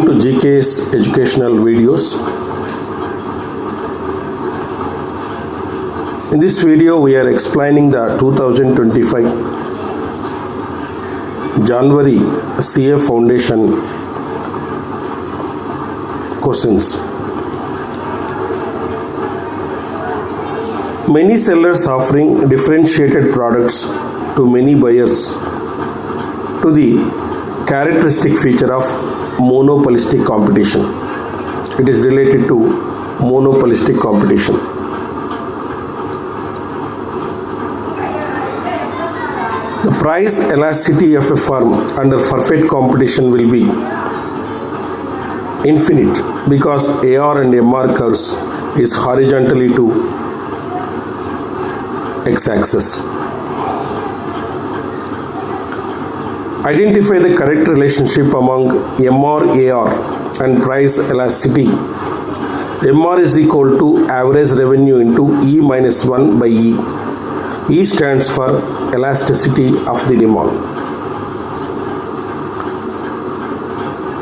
to GK's educational videos. In this video we are explaining the 2025 January CA Foundation questions. Many sellers offering differentiated products to many buyers to the characteristic feature of monopolistic competition. It is related to monopolistic competition. The price elasticity of a firm under perfect competition will be infinite because AR and MR curves is horizontally to x-axis. Identify the correct relationship among MR/AR and price elasticity. MR is equal to average revenue into E minus 1 by E. E stands for elasticity of the demand.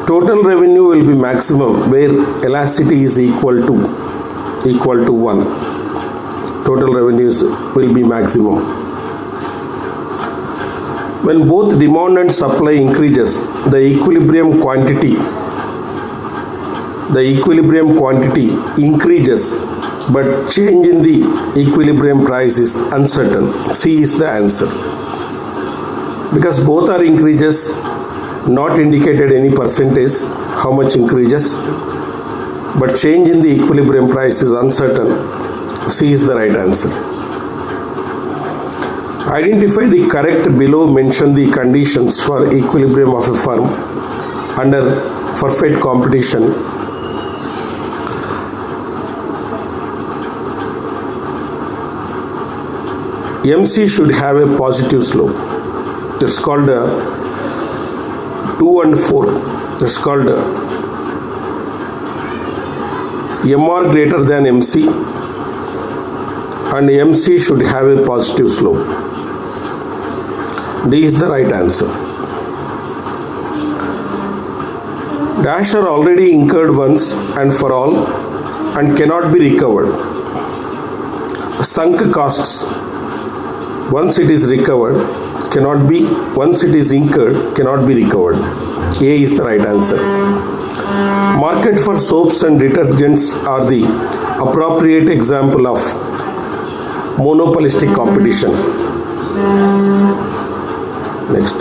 Total revenue will be maximum where elasticity is equal to 1. Total revenues will be maximum. When both demand and supply increases, the equilibrium quantity increases, but change in the equilibrium price is uncertain. C is the answer. Because both are increases, not indicated any percentage how much increases, but change in the equilibrium price is uncertain. C is the right answer. Identify the correct below mention the conditions for equilibrium of a firm under perfect competition. MC should have a positive slope. That's called 2 and 4. That's called MR greater than MC, and MC should have a positive slope. D is the right answer. Dash are already incurred once and for all and cannot be recovered. Sunk costs, once it is recovered, once it is incurred, cannot be recovered. A is the right answer. Market for soaps and detergents are the appropriate example of monopolistic competition. Next,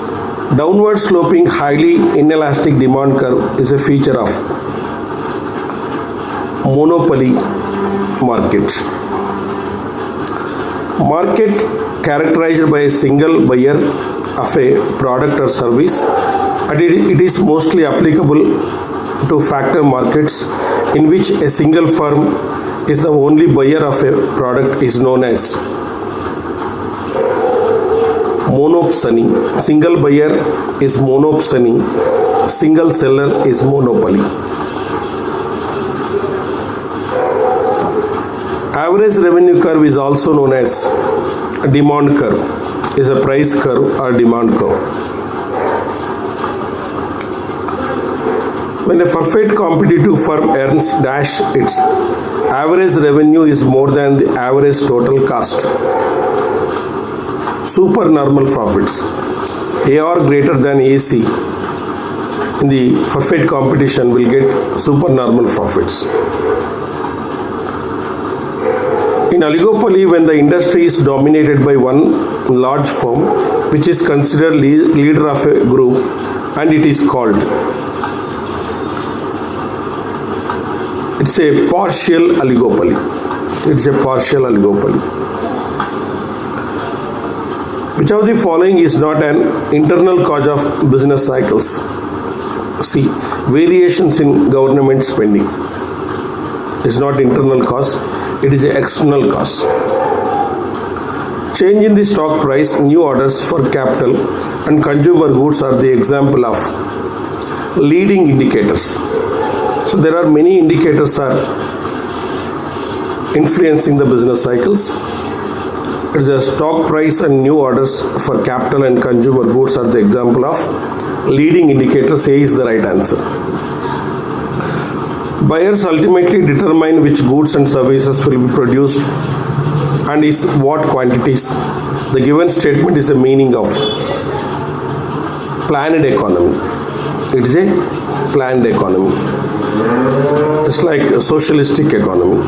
downward sloping highly inelastic demand curve is a feature of monopoly market. Market characterized by a single buyer of a product or service, and it is mostly applicable to factor markets in which a single firm is the only buyer of a product is known as monopsony. Single buyer is monopsony. Single seller is monopoly. Average revenue curve is also known as demand curve. Is a price curve or demand curve. When a perfect competitive firm earns dash, its average revenue is more than the average total cost. Supernormal profits. AR greater than AC in the perfect competition will get supernormal profits. In oligopoly, when the industry is dominated by one large firm which is considered leader of a group, and it is called, it's a partial oligopoly. It's a partial oligopoly. Which of the following is not an internal cause of business cycles? C. Variations in government spending is not internal cause, it is an external cause. Change in the stock price, new orders for capital and consumer goods are the example of leading indicators. So there are many indicators are influencing the business cycles. It's the stock price and new orders for capital and consumer goods are the example of leading indicators. A is the right answer. Buyers ultimately determine which goods and services will be produced and is what quantities. The given statement is a meaning of planned economy. It is a planned economy. It's like a socialistic economy.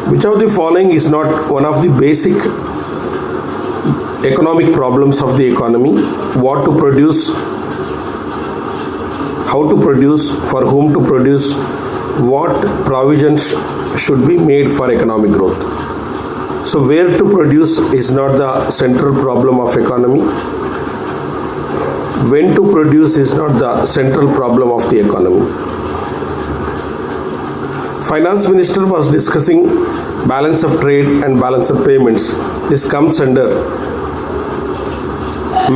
Which of the following is not one of the basic economic problems of the economy? What to produce, how to produce, for whom to produce, what provisions should be made for economic growth. So where to produce is not the central problem of economy. When to produce is not the central problem of the economy. Finance Minister was discussing balance of trade and balance of payments. This comes under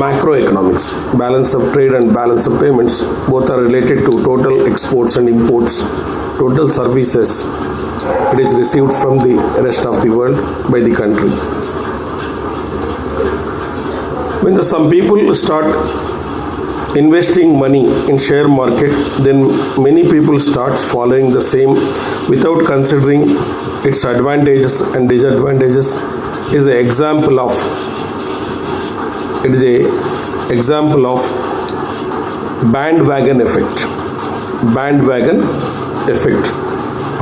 macroeconomics. Balance of trade and balance of payments both are related to total exports and imports, total services it is received from the rest of the world by the country. When some people start investing money in share market, then many people start following the same without considering its advantages and disadvantages. Is an example of bandwagon effect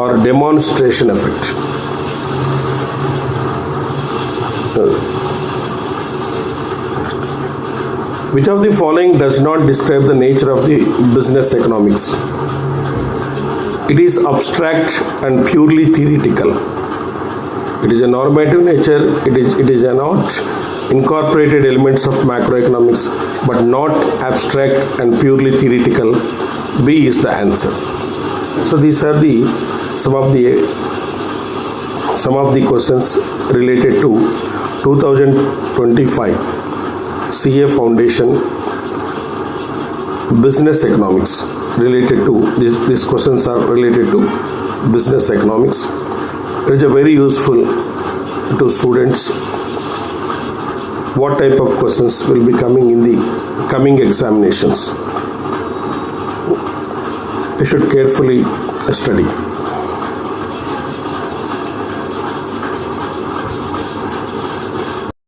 or demonstration effect. Which of the following does not describe the nature of the business economics? It is abstract and purely theoretical. It is a normative nature. It is not incorporated elements of macroeconomics, but not abstract and purely theoretical. B is the answer. So these are some of the questions related to 2025 CA Foundation business economics. Related to these questions are related to business economics. It is a very useful to students. What type of questions will be coming in the coming examinations? You should carefully study.